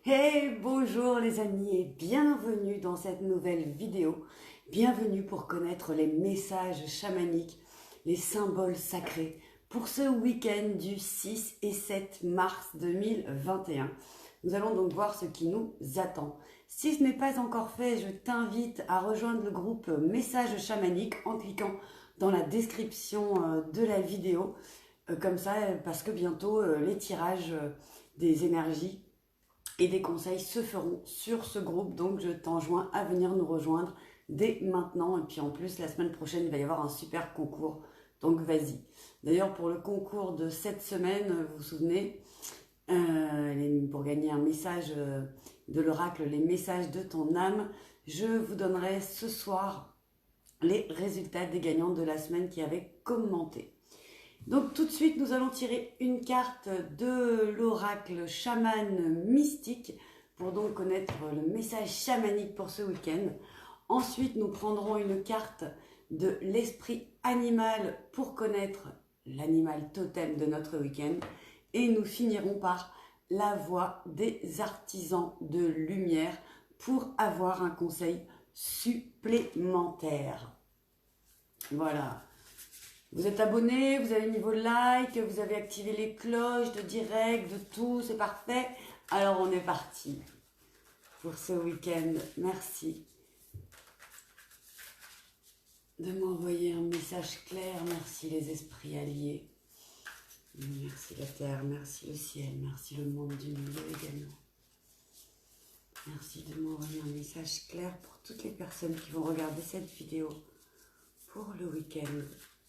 Hey, bonjour les amis et bienvenue dans cette nouvelle vidéo. Bienvenue pour connaître les messages chamaniques, les symboles sacrés pour ce week-end du 6 et 7 mars 2021. Nous allons donc voir ce qui nous attend. Si ce n'est pas encore fait, je t'invite à rejoindre le groupe Messages chamaniques en cliquant dans la description de la vidéo. Comme ça, parce que bientôt les tirages des énergies et des conseils se feront sur ce groupe, donc je t'enjoins à venir nous rejoindre dès maintenant. Et puis en plus, la semaine prochaine, il va y avoir un super concours, donc vas-y. D'ailleurs, pour le concours de cette semaine, vous vous souvenez, pour gagner un message de l'oracle, les messages de ton âme, je vous donnerai ce soir les résultats des gagnants de la semaine qui avaient commenté. Donc tout de suite, nous allons tirer une carte de l'oracle chaman mystique pour donc connaître le message chamanique pour ce week-end. Ensuite, nous prendrons une carte de l'esprit animal pour connaître l'animal totem de notre week-end. Et nous finirons par la voix des artisans de lumière pour avoir un conseil supplémentaire. Voilà. Vous êtes abonné, vous avez mis vos likes, vous avez activé les cloches de direct, de tout, c'est parfait. Alors on est parti pour ce week-end. Merci de m'envoyer un message clair. Merci les esprits alliés. Merci la terre, merci le ciel, merci le monde du milieu également. Merci de m'envoyer un message clair pour toutes les personnes qui vont regarder cette vidéo pour le week-end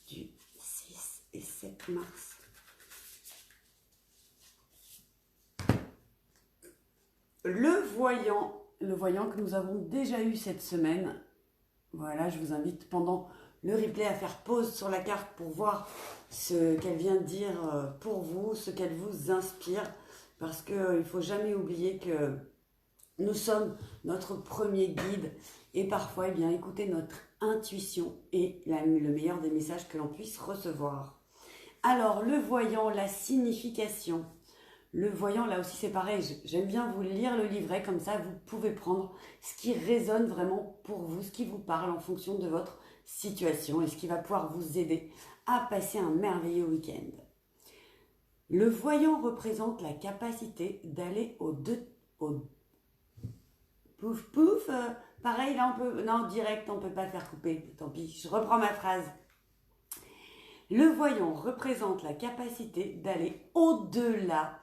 du 6 et 7 mars. Le voyant que nous avons déjà eu cette semaine. Voilà, je vous invite pendant le replay à faire pause sur la carte pour voir ce qu'elle vient de dire pour vous, ce qu'elle vous inspire, parce qu'il ne faut jamais oublier que nous sommes notre premier guide et parfois, eh bien, écouter notre intuition est le meilleur des messages que l'on puisse recevoir. Alors, le voyant, la signification. Le voyant, là aussi c'est pareil, j'aime bien vous lire le livret, comme ça vous pouvez prendre ce qui résonne vraiment pour vous, ce qui vous parle en fonction de votre situation et ce qui va pouvoir vous aider à passer un merveilleux week-end. Le voyant représente la capacité d'aller pouf pouf, pareil là on peut, non direct on peut pas faire couper, tant pis, je reprends ma phrase. Le voyant représente la capacité d'aller au-delà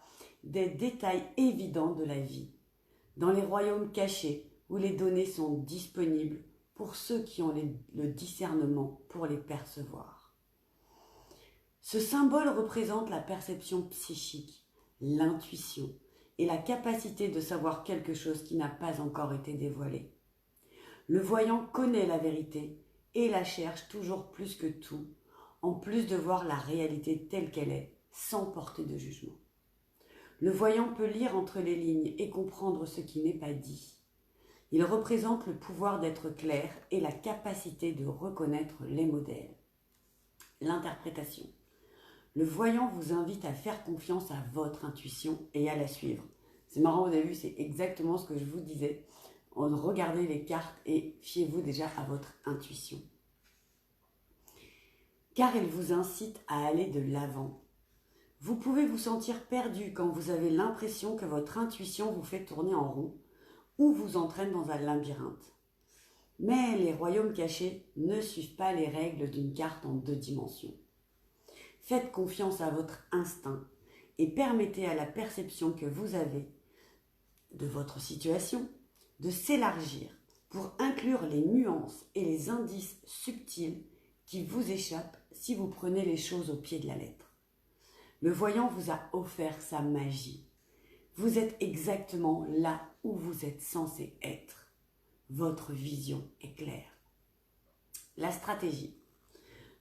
des détails évidents de la vie, dans les royaumes cachés où les données sont disponibles pour ceux qui ont le discernement pour les percevoir. Ce symbole représente la perception psychique, l'intuition et la capacité de savoir quelque chose qui n'a pas encore été dévoilé. Le voyant connaît la vérité et la cherche toujours plus que tout, en plus de voir la réalité telle qu'elle est, sans porter de jugement. Le voyant peut lire entre les lignes et comprendre ce qui n'est pas dit. Il représente le pouvoir d'être clair et la capacité de reconnaître les modèles. L'interprétation. Le voyant vous invite à faire confiance à votre intuition et à la suivre. C'est marrant, vous avez vu, c'est exactement ce que je vous disais. Regardez les cartes et fiez-vous déjà à votre intuition. Car elle vous incite à aller de l'avant. Vous pouvez vous sentir perdu quand vous avez l'impression que votre intuition vous fait tourner en rond ou vous entraîne dans un labyrinthe. Mais les royaumes cachés ne suivent pas les règles d'une carte en 2 dimensions. Faites confiance à votre instinct et permettez à la perception que vous avez de votre situation de s'élargir pour inclure les nuances et les indices subtils qui vous échappent si vous prenez les choses au pied de la lettre. Le voyant vous a offert sa magie. Vous êtes exactement là où vous êtes censé être. Votre vision est claire. La stratégie.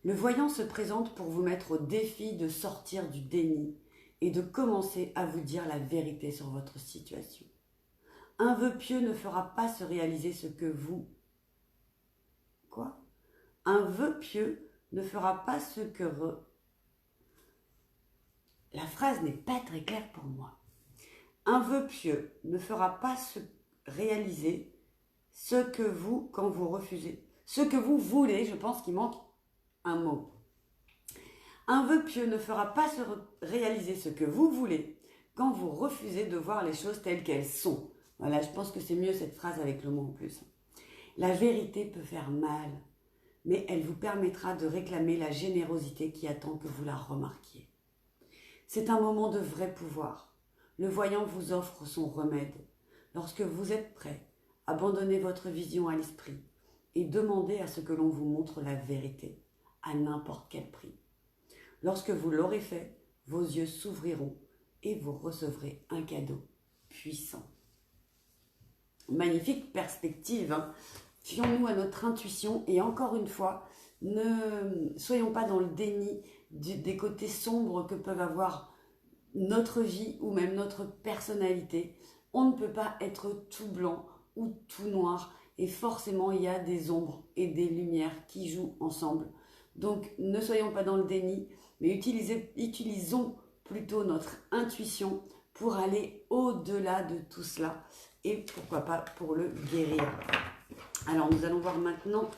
Le voyant se présente pour vous mettre au défi de sortir du déni et de commencer à vous dire la vérité sur votre situation. Un vœu pieux ne fera pas se réaliser ce que vous... Quoi ? Un vœu pieux ne fera pas ce que... La phrase n'est pas très claire pour moi. Un vœu pieux ne fera pas se réaliser ce que vous, quand vous refusez, ce que vous voulez, je pense qu'il manque un mot. Un vœu pieux ne fera pas se réaliser ce que vous voulez quand vous refusez de voir les choses telles qu'elles sont. Voilà, je pense que c'est mieux cette phrase avec le mot en plus. La vérité peut faire mal, mais elle vous permettra de réclamer la générosité qui attend que vous la remarquiez. C'est un moment de vrai pouvoir. Le voyant vous offre son remède. Lorsque vous êtes prêt, abandonnez votre vision à l'esprit et demandez à ce que l'on vous montre la vérité, à n'importe quel prix. Lorsque vous l'aurez fait, vos yeux s'ouvriront et vous recevrez un cadeau puissant. Magnifique perspective, hein. Fions-nous à notre intuition et encore une fois, ne soyons pas dans le déni des côtés sombres que peuvent avoir notre vie ou même notre personnalité. On ne peut pas être tout blanc ou tout noir et forcément il y a des ombres et des lumières qui jouent ensemble. Donc ne soyons pas dans le déni, mais utilisons plutôt notre intuition pour aller au-delà de tout cela et pourquoi pas pour le guérir. Alors nous allons voir maintenant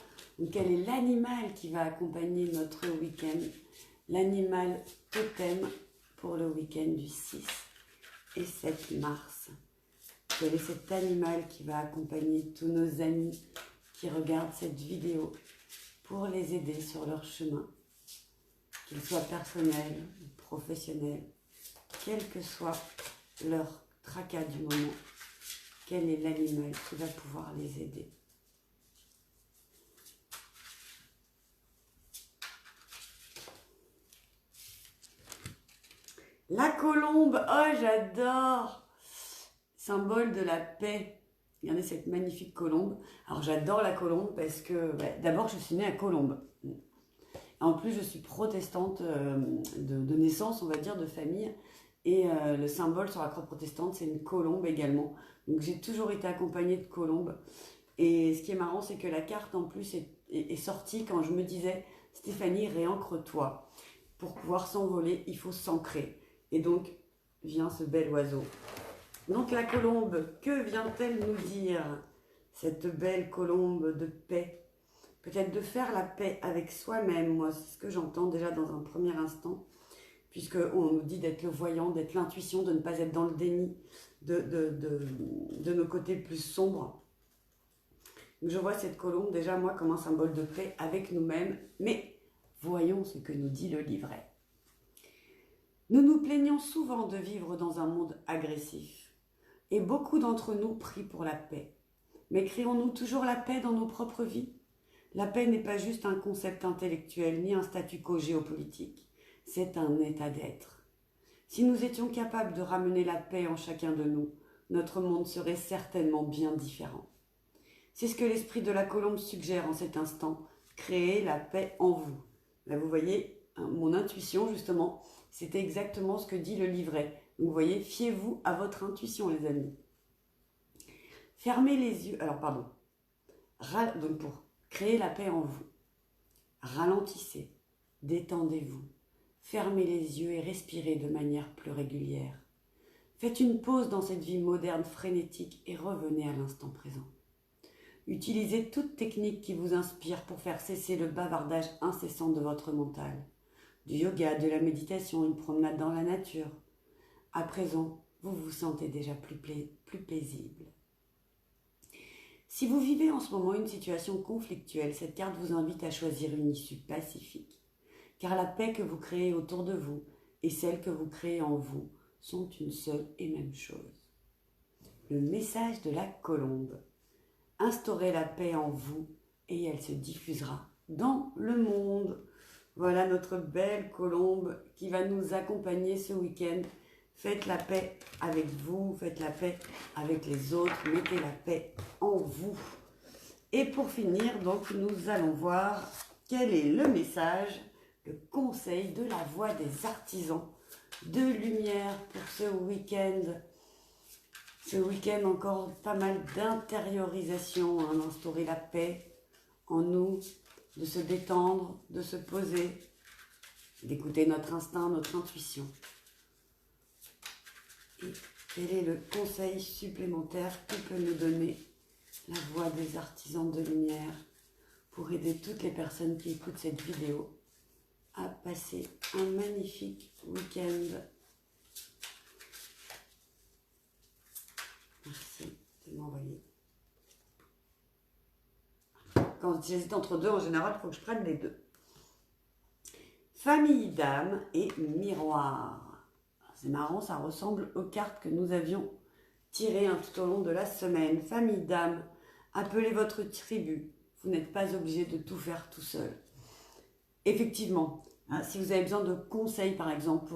quel est l'animal qui va accompagner notre week-end, l'animal totem pour le week-end du 6 et 7 mars. Quel est cet animal qui va accompagner tous nos amis qui regardent cette vidéo pour les aider sur leur chemin, qu'ils soient personnels, professionnels, quel que soit leur tracas du moment, quel est l'animal qui va pouvoir les aider. La colombe, oh j'adore! Symbole de la paix. Regardez cette magnifique colombe. Alors j'adore la colombe parce que d'abord je suis née à Colombes. En plus je suis protestante de naissance, on va dire, de famille. Et le symbole sur la croix protestante c'est une colombe également. Donc j'ai toujours été accompagnée de colombes. Et ce qui est marrant c'est que la carte en plus est sortie quand je me disais Stéphanie, réancre-toi. Pour pouvoir s'envoler, il faut s'ancrer. Et donc, vient ce bel oiseau. Donc la colombe, que vient-elle nous dire? Cette belle colombe de paix. Peut-être de faire la paix avec soi-même, moi, c'est ce que j'entends déjà dans un premier instant. Puisqu'on nous dit d'être le voyant, d'être l'intuition, de ne pas être dans le déni de nos côtés plus sombres. Donc je vois cette colombe déjà, moi, comme un symbole de paix avec nous-mêmes. Mais voyons ce que nous dit le livret. Nous nous plaignons souvent de vivre dans un monde agressif, et beaucoup d'entre nous prient pour la paix. Mais créons-nous toujours la paix dans nos propres vies? La paix n'est pas juste un concept intellectuel, ni un statu quo géopolitique, c'est un état d'être. Si nous étions capables de ramener la paix en chacun de nous, notre monde serait certainement bien différent. C'est ce que l'esprit de la colombe suggère en cet instant, créer la paix en vous. Là, vous voyez, mon intuition, justement, c'était exactement ce que dit le livret. Donc, vous voyez, fiez-vous à votre intuition, les amis. Fermez les yeux. Alors, pardon. Donc, pour créer la paix en vous, ralentissez, détendez-vous, fermez les yeux et respirez de manière plus régulière. Faites une pause dans cette vie moderne frénétique et revenez à l'instant présent. Utilisez toute technique qui vous inspire pour faire cesser le bavardage incessant de votre mental. Du yoga, de la méditation, une promenade dans la nature. À présent, vous vous sentez déjà plus paisible. Si vous vivez en ce moment une situation conflictuelle, cette carte vous invite à choisir une issue pacifique. Car la paix que vous créez autour de vous et celle que vous créez en vous sont une seule et même chose. Le message de la colombe. Instaurez la paix en vous et elle se diffusera dans le monde. Voilà notre belle colombe qui va nous accompagner ce week-end. Faites la paix avec vous, faites la paix avec les autres, mettez la paix en vous. Et pour finir, donc, nous allons voir quel est le message, le conseil de la voix des artisans de lumière pour ce week-end. Ce week-end, encore pas mal d'intériorisation, hein, d'instaurer la paix en nous, de se détendre, de se poser, d'écouter notre instinct, notre intuition. Et Quel est le conseil supplémentaire que peut nous donner la voix des artisans de lumière pour aider toutes les personnes qui écoutent cette vidéo à passer un magnifique week-end? Merci de m'envoyer. Quand j'hésite entre deux, en général, il faut que je prenne les deux. Famille d'âme et miroir. C'est marrant, ça ressemble aux cartes que nous avions tirées tout au long de la semaine. Famille d'âme, appelez votre tribu. Vous n'êtes pas obligé de tout faire tout seul. Effectivement, si vous avez besoin de conseils, par exemple,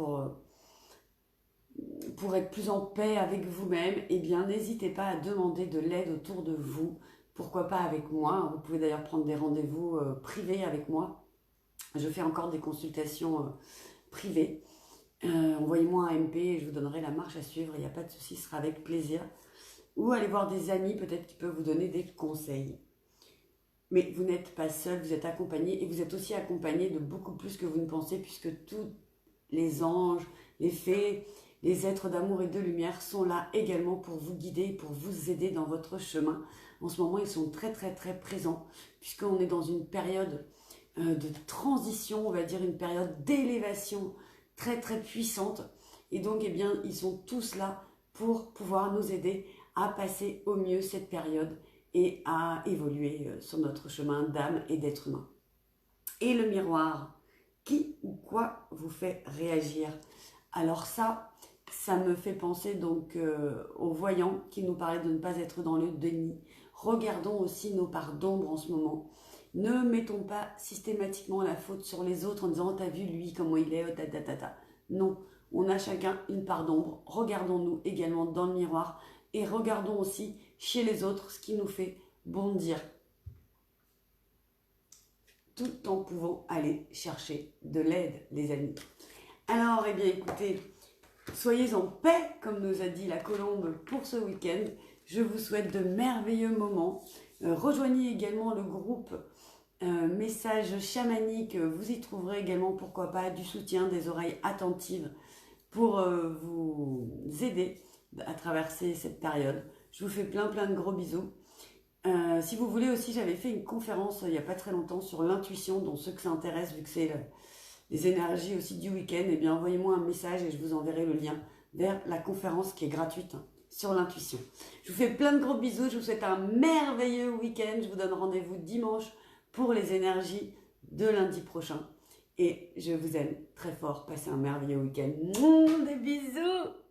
pour être plus en paix avec vous-même, eh bien, n'hésitez pas à demander de l'aide autour de vous. Pourquoi pas avec moi? Vous pouvez d'ailleurs prendre des rendez-vous privés avec moi. Je fais encore des consultations privées. Envoyez-moi un MP et je vous donnerai la marche à suivre. Il n'y a pas de souci, ce sera avec plaisir. Ou allez voir des amis peut-être qui peuvent vous donner des conseils. Mais vous n'êtes pas seul, vous êtes accompagné et vous êtes aussi accompagné de beaucoup plus que vous ne pensez, puisque tous les anges, les fées, les êtres d'amour et de lumière sont là également pour vous guider, pour vous aider dans votre chemin. En ce moment, ils sont très très très présents, puisqu'on est dans une période de transition, on va dire une période d'élévation très très puissante. Et donc, eh bien, ils sont tous là pour pouvoir nous aider à passer au mieux cette période et à évoluer sur notre chemin d'âme et d'être humain. Et le miroir, qui ou quoi vous fait réagir? Alors ça me fait penser donc aux voyants qui nous parlaient de ne pas être dans le déni. Regardons aussi nos parts d'ombre en ce moment. Ne mettons pas systématiquement la faute sur les autres en disant « t'as vu lui comment il est, ta. » Non, on a chacun une part d'ombre. Regardons-nous également dans le miroir et regardons aussi chez les autres ce qui nous fait bondir, tout en pouvant aller chercher de l'aide, les amis. Alors, eh bien, écoutez, soyez en paix, comme nous a dit la colombe pour ce week-end. Je vous souhaite de merveilleux moments. Rejoignez également le groupe Messages chamaniques. Vous y trouverez également, pourquoi pas, du soutien, des oreilles attentives pour vous aider à traverser cette période. Je vous fais plein de gros bisous. Si vous voulez aussi, j'avais fait une conférence il n'y a pas très longtemps sur l'intuition, dont ceux que ça intéresse, vu que c'est les énergies aussi du week-end, eh bien envoyez-moi un message et je vous enverrai le lien vers la conférence qui est gratuite sur l'intuition. Je vous fais plein de gros bisous, je vous souhaite un merveilleux week-end. Je vous donne rendez-vous dimanche pour les énergies de lundi prochain. Et je vous aime très fort, passez un merveilleux week-end. Des bisous!